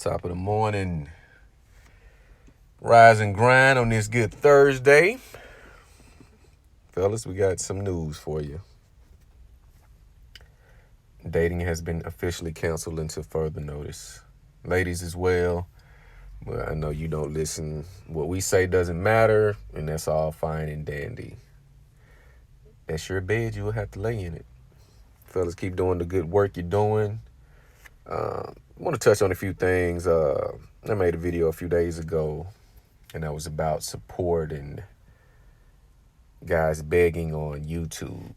Top of the morning. Rise and grind on this good Thursday. Fellas, we got some news for you. Dating has been officially canceled until further notice. Ladies as well. But I know you don't listen. What we say doesn't matter, and that's all fine and dandy. That's your bed, you will have to lay in it. Fellas, keep doing the good work you're doing. I want to touch on a few things. I made a video a few days ago, and that was about support and guys begging on YouTube.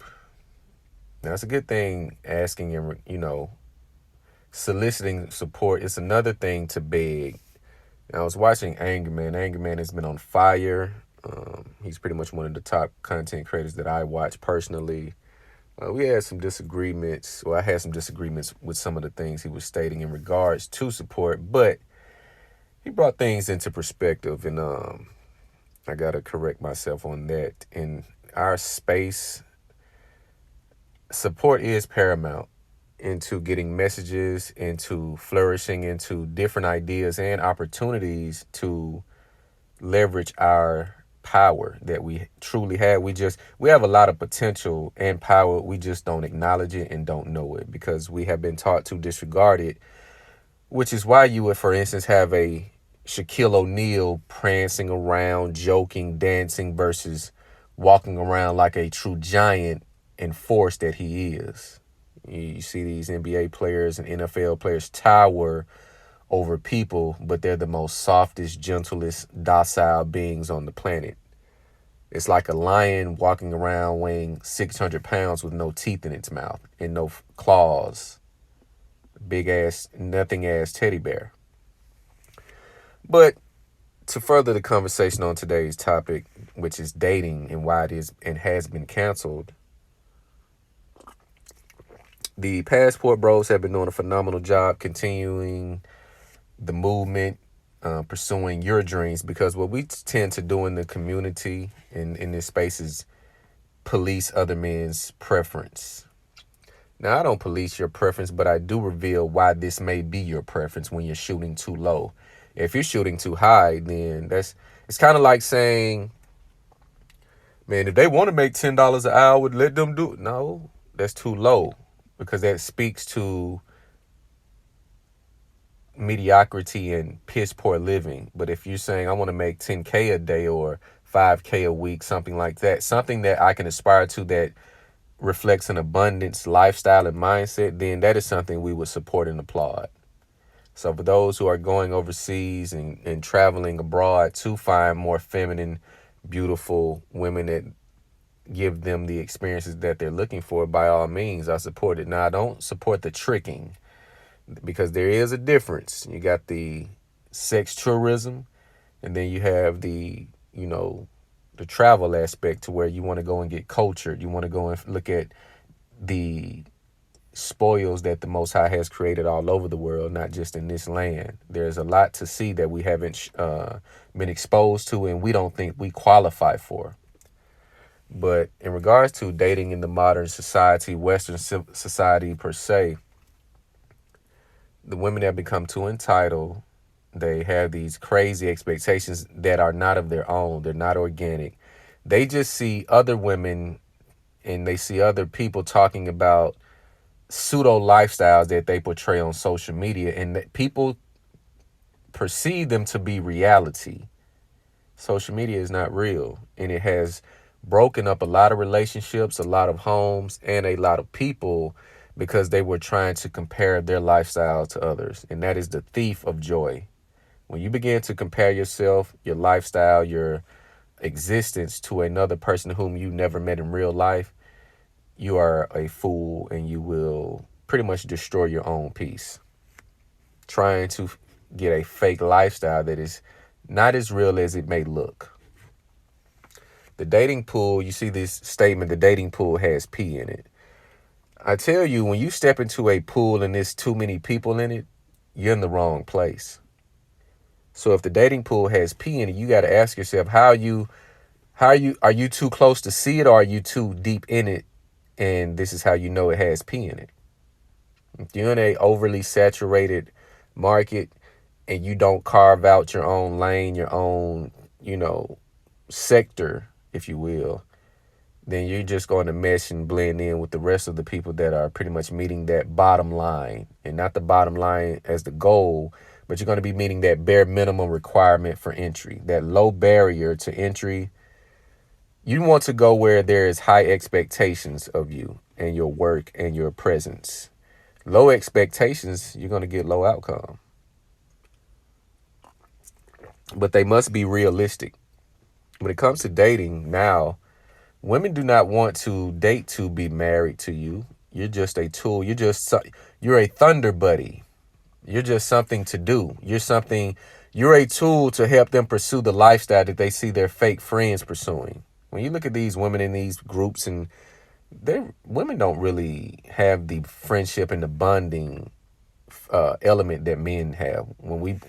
Now, it's a good thing asking and, soliciting support. It's another thing to beg. I was watching Angry Man. Angry Man has been on fire. He's pretty much one of the top content creators that I watch personally. We had some disagreements. Well, I had some disagreements with some of the things he was stating in regards to support, but he brought things into perspective, and I got to correct myself on that. In our space, support is paramount into getting messages, into flourishing, into different ideas and opportunities to leverage our power that we truly have. We have a lot of potential and power. We just don't acknowledge it and don't know it because we have been taught to disregard it, which is why you would, for instance, have a Shaquille O'Neal prancing around, joking, dancing versus walking around like a true giant and force that he is. You see these NBA players and NFL players tower over people, but they're the most softest, gentlest, docile beings on the planet. It's like a lion walking around weighing 600 pounds with no teeth in its mouth and no claws. Big ass, nothing ass teddy bear. But to further the conversation on today's topic, which is dating and why it is and has been canceled, the Passport Bros have been doing a phenomenal job continuing the movement, pursuing your dreams, because what we tend to do in the community in this space is police other men's preference. Now, I don't police your preference, but I do reveal why this may be your preference when you're shooting too low. If you're shooting too high, then it's kind of like saying, man, if they want to make $10 an hour, let them do it. No, that's too low, because that speaks to mediocrity and piss poor living. But if you're saying I want to make 10K a day or 5K a week, something like that, something that I can aspire to that reflects an abundance lifestyle and mindset, then that is something we would support and applaud. So for those who are going overseas and traveling abroad to find more feminine, beautiful women that give them the experiences that they're looking for, by all means, I support it. Now, I don't support the tricking, because there is a difference. You got the sex tourism, and then you have the travel aspect, to where you want to go and get cultured. You want to go and look at the spoils that the Most High has created all over the world, not just in this land. There's a lot to see that we haven't been exposed to, and we don't think we qualify for. But in regards to dating in the modern society, Western society per se, the women have become too entitled. They have these crazy expectations that are not of their own. They're not organic. They just see other women and they see other people talking about pseudo lifestyles that they portray on social media, and that people perceive them to be reality. Social media is not real, and it has broken up a lot of relationships, a lot of homes, and a lot of people, because they were trying to compare their lifestyle to others. And that is the thief of joy. When you begin to compare yourself, your lifestyle, your existence to another person whom you never met in real life, you are a fool, and you will pretty much destroy your own peace. Trying to get a fake lifestyle that is not as real as it may look. The dating pool, you see this statement, the dating pool has pee in it. I tell you, when you step into a pool and there's too many people in it, you're in the wrong place. So if the dating pool has pee in it, you got to ask yourself, are you too close to see it, or are you too deep in it? And this is how you know it has pee in it. If you're in a overly saturated market and you don't carve out your own lane, your own, sector, if you will, then you're just going to mesh and blend in with the rest of the people that are pretty much meeting that bottom line, and not the bottom line as the goal, but you're going to be meeting that bare minimum requirement for entry, that low barrier to entry. You want to go where there is high expectations of you and your work and your presence. Low expectations, you're going to get low outcome. But they must be realistic. When it comes to dating now, women do not want to date to be married to you. You're just a tool. You're a thunder buddy. You're just something to do. You're a tool to help them pursue the lifestyle that they see their fake friends pursuing. When you look at these women in these groups, and women don't really have the friendship and the bonding element that men have. When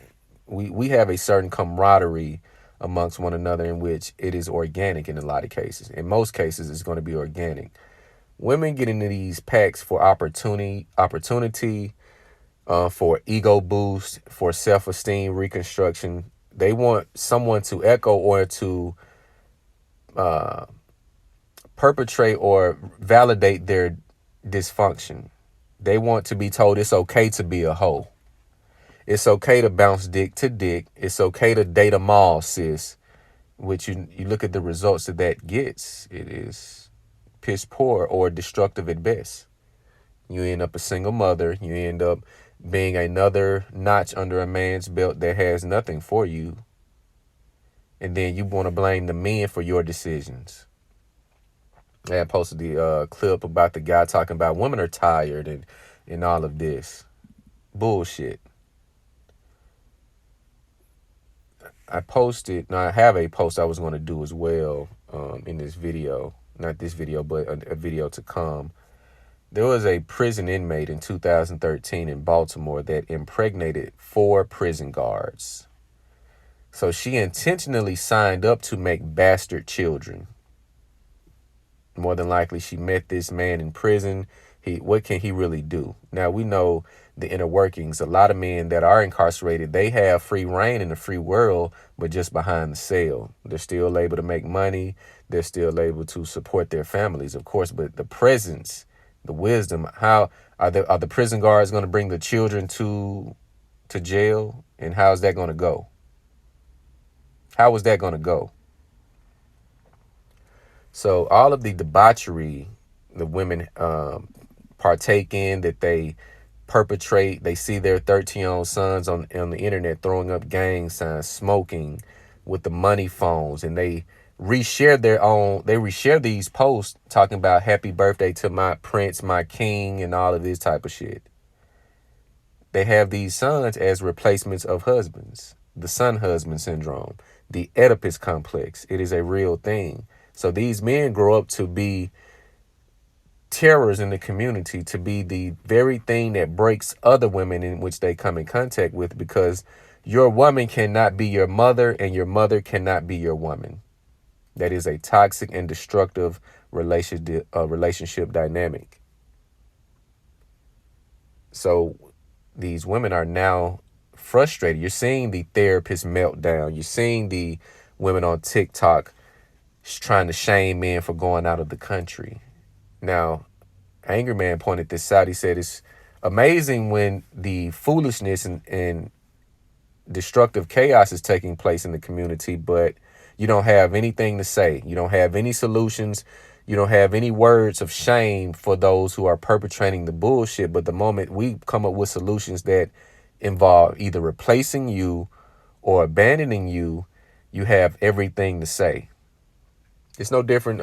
we have a certain camaraderie amongst one another in which it is organic in a lot of cases. In most cases, it's going to be organic. Women get into these packs for opportunity, for ego boost, for self-esteem reconstruction. They want someone to echo or to perpetrate or validate their dysfunction. They want to be told it's okay to be a hoe. It's okay to bounce dick to dick. It's okay to date a mall, sis. Which you look at the results that gets. It is piss poor or destructive at best. You end up a single mother. You end up being another notch under a man's belt that has nothing for you. And then you want to blame the men for your decisions. I posted the clip about the guy talking about women are tired and all of this. Bullshit. I have a post I was going to do as well in this video. Not this video, but a video to come. There was a prison inmate in 2013 in Baltimore that impregnated 4 prison guards. So she intentionally signed up to make bastard children. More than likely, she met this man in prison. What can he really do? Now, we know the inner workings. A lot of men that are incarcerated, they have free reign in the free world, but just behind the cell. They're still able to make money. They're still able to support their families, of course. But the presence, the wisdom, how are the prison guards going to bring the children to jail? And how is that going to go? How is that going to go? So all of the debauchery the women partake in, that they perpetrate, they see their 13-year-old sons on the internet throwing up gang signs, smoking with the money phones, and they reshare these posts talking about happy birthday to my prince, my king, and all of this type of shit. They have these sons as replacements of husbands. The son husband syndrome, the Oedipus complex. It is a real thing. So these men grow up to be terrors in the community, to be the very thing that breaks other women in which they come in contact with, because your woman cannot be your mother and your mother cannot be your woman. That is a toxic and destructive relationship dynamic. So these women are now frustrated. You're seeing the therapist meltdown. You're seeing the women on TikTok trying to shame men for going out of the country. Now, Angry Man pointed this out. He said it's amazing when the foolishness and destructive chaos is taking place in the community, but you don't have anything to say. You don't have any solutions. You don't have any words of shame for those who are perpetrating the bullshit. But the moment we come up with solutions that involve either replacing you or abandoning you, you have everything to say. It's no different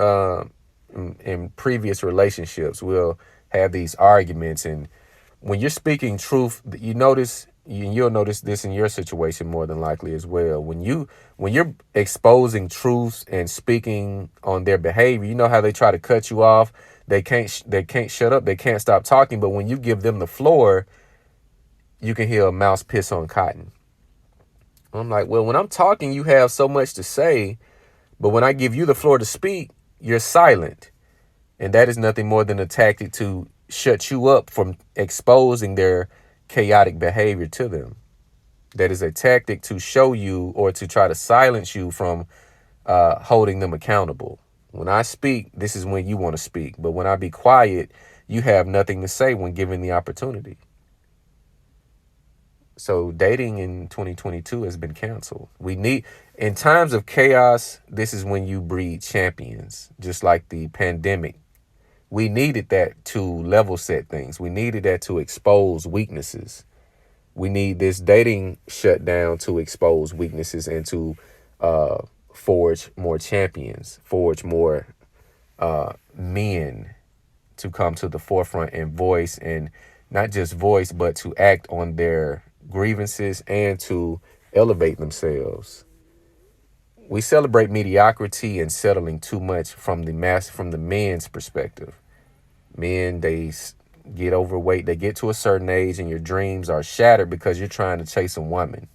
in previous relationships. We'll have these arguments, and when you're speaking truth, you'll notice this in your situation more than likely as well. When you're exposing truths and speaking on their behavior, you know how they try to cut you off. They can't shut up. They can't stop talking. But when you give them the floor, you can hear a mouse piss on cotton. I'm like, well, when I'm talking, you have so much to say, but when I give you the floor to speak, you're silent. And that is nothing more than a tactic to shut you up from exposing their chaotic behavior to them. That is a tactic to show you or to try to silence you from holding them accountable. When I speak, this is when you want to speak. But when I be quiet, you have nothing to say when given the opportunity. So dating in 2022 has been canceled. In times of chaos, this is when you breed champions, just like the pandemic. We needed that to level set things. We needed that to expose weaknesses. We need this dating shutdown to expose weaknesses and to forge more champions, forge more men to come to the forefront and voice, and not just voice, but to act on their grievances and to elevate themselves. We celebrate mediocrity and settling too much from the men's perspective. Men, they get overweight, they get to a certain age and your dreams are shattered because you're trying to chase a woman.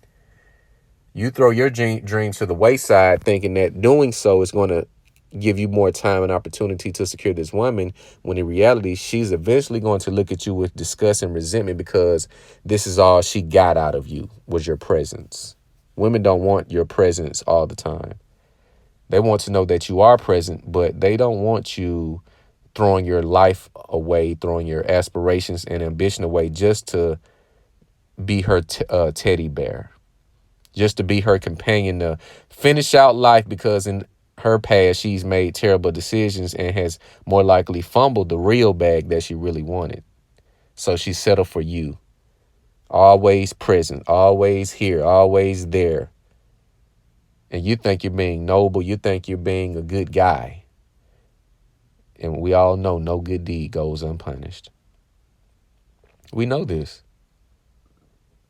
You throw your dreams to the wayside thinking that doing so is going to give you more time and opportunity to secure this woman, when in reality, she's eventually going to look at you with disgust and resentment because this is all she got out of you was your presence. Women don't want your presence all the time. They want to know that you are present, but they don't want you throwing your life away, throwing your aspirations and ambition away just to be her teddy bear, just to be her companion, to finish out life, because in her past, she's made terrible decisions and has more likely fumbled the real bag that she really wanted. So she settled for you. Always present, always here, always there. And you think you're being noble. You think you're being a good guy. And we all know no good deed goes unpunished. We know this.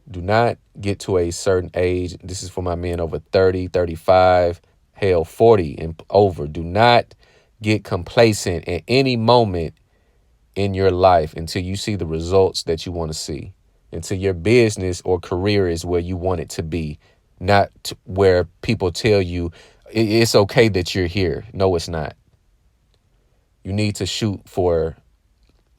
Do not get to a certain age. This is for my men over 30, 35, hell, 40 and over. Do not get complacent at any moment in your life until you see the results that you want to see, until your business or career is where you want it to be, not where people tell you it's okay that you're here. No, it's not. You need to shoot for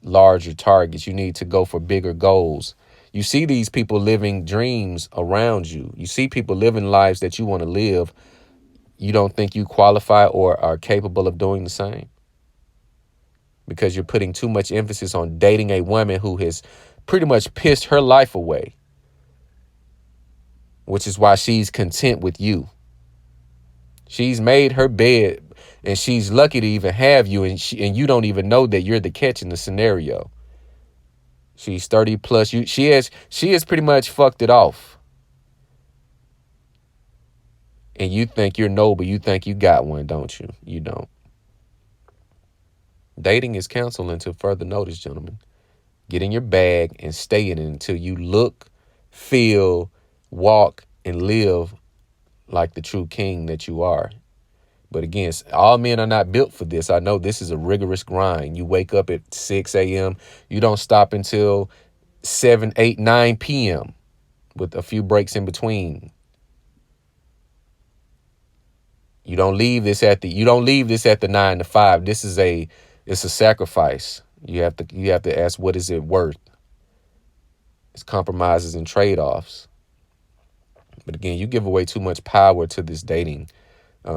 larger targets. You need to go for bigger goals. You see these people living dreams around you. You see people living lives that you want to live. You don't think you qualify or are capable of doing the same because you're putting too much emphasis on dating a woman who has pretty much pissed her life away, which is why she's content with you. She's made her bed and she's lucky to even have you, and you don't even know that you're the catch in the scenario. She's 30 plus. She has pretty much fucked it off. And you think you're noble. You think you got one, don't you? You don't. Dating is canceled until further notice, gentlemen. Get in your bag and stay in it until you look, feel, walk, and live like the true king that you are. But again, all men are not built for this. I know this is a rigorous grind. You wake up at 6 a.m. You don't stop until 7, 8, 9 p.m. with a few breaks in between. You don't leave this at the 9 to 5. It's a sacrifice. You have to ask, what is it worth? It's compromises and trade-offs. But again, you give away too much power to this dating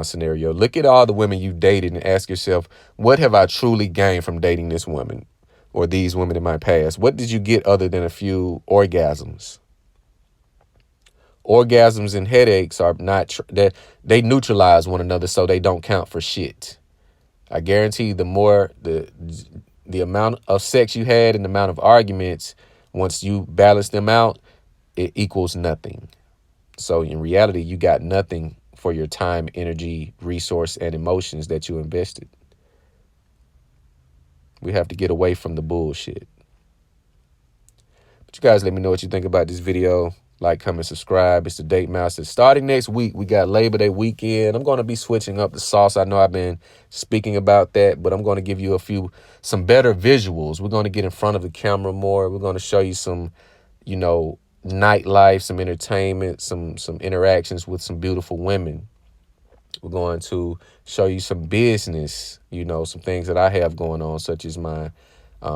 scenario. Look at all the women you dated and ask yourself, what have I truly gained from dating this woman or these women in my past? What did you get other than a few orgasms? Orgasms and headaches are not they neutralize one another, so they don't count for shit. I guarantee the more the amount of sex you had and the amount of arguments, once you balance them out, it equals nothing. So in reality, you got nothing for your time, energy, resource, and emotions that you invested. We have to get away from the bullshit. But you guys let me know what you think about this video. Like, comment, subscribe. It's the Date Master. Starting next week, we got Labor Day weekend. I'm going to be switching up the sauce. I know I've been speaking about that, but I'm going to give you some better visuals. We're going to get in front of the camera more. We're going to show you some, nightlife, some entertainment, some interactions with some beautiful women. We're going to show you some business, some things that I have going on, such as my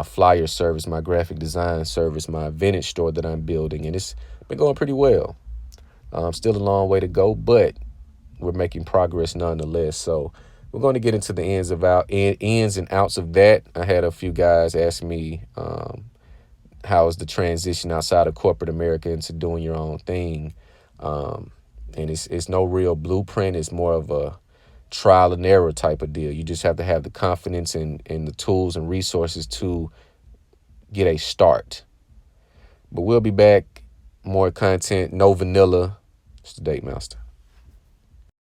flyer service, my graphic design service, my vintage store that I'm building. And it's been going pretty well. Still a long way to go, but we're making progress nonetheless. So we're going to get into the ins and outs of that. I had a few guys ask me, how is the transition outside of corporate America into doing your own thing? Um, and it's no real blueprint. It's more of a trial and error type of deal. You just have to have the confidence and the tools and resources to get a start. But we'll be back. More content, no vanilla. It's the Date Master.